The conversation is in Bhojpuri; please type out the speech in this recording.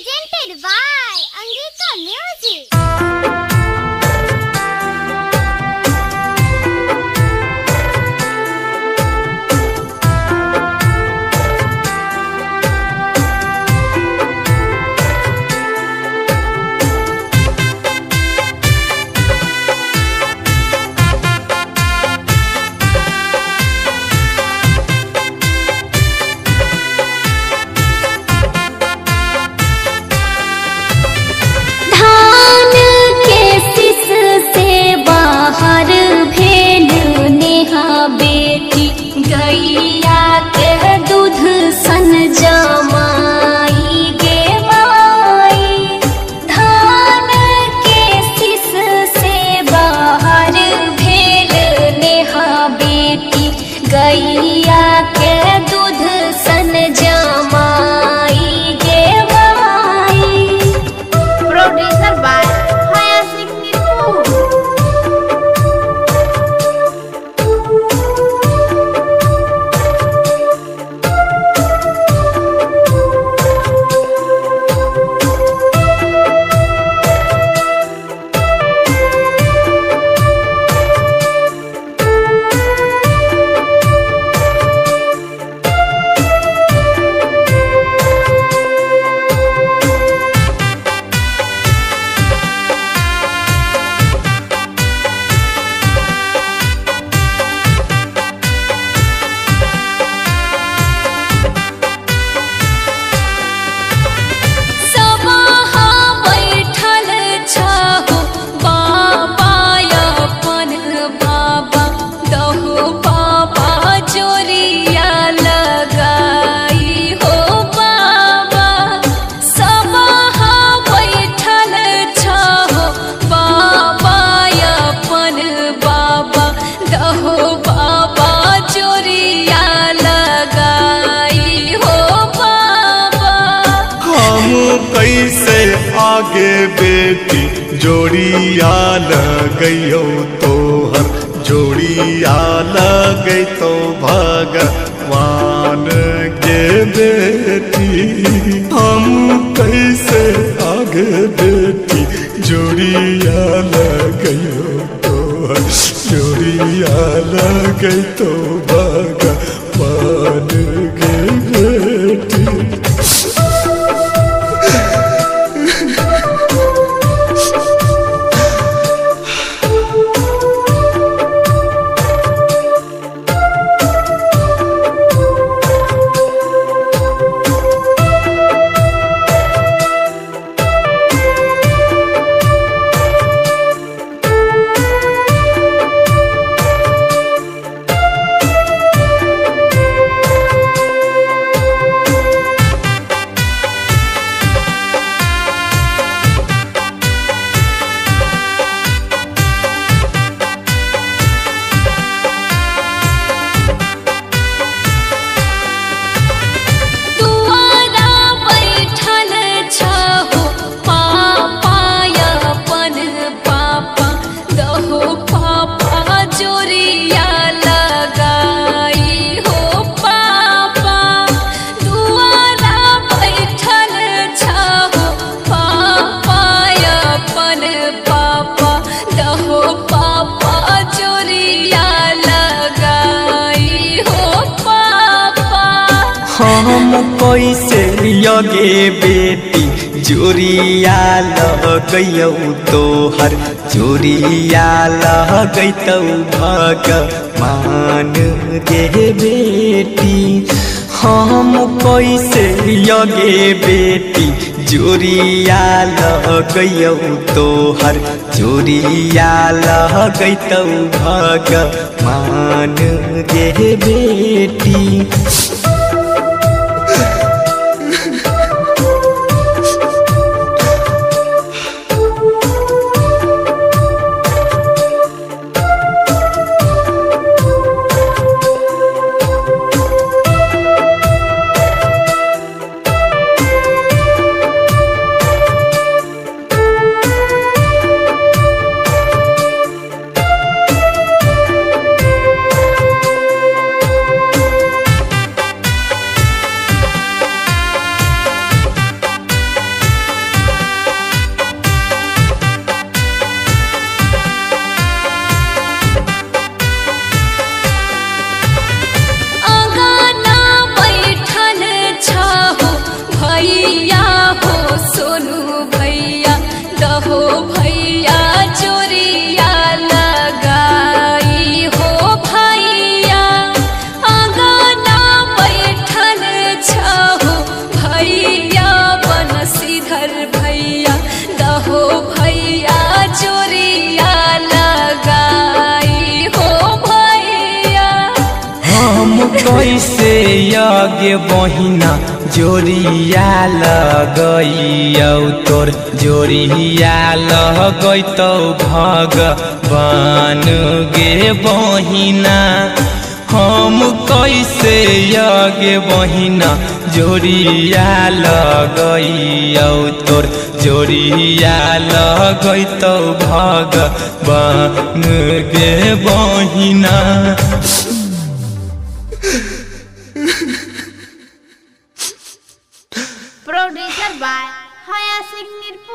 Presented by Angika Music. आगे बेटी जोड़िया लगइयो तोहर जोड़िया लगई तो भगवान के बेटी हम कैसे आगे बेटी जोड़िया लगइयो तोहर जोड़िया लगई तो भगवान के बेटी। हम कैसे यगे बेटी जोड़िया लगइयो तोहर जोड़िया लगइतौ भगवान के बेटी हम कैसे यगे बेटी जोड़िया लगइयो तोहर जोड़िया लगइतौ भगवान के बेटी। आगे बहिना जोरिया लगैयौ तोर जोरिया लगैतौ भगवान गे बहिना हम कैसे आगे बहिना जोरिया लगैयौ तोर जोरिया लगैतौ भगवान गे बहिना। Producer by Haya Singh Nirpur.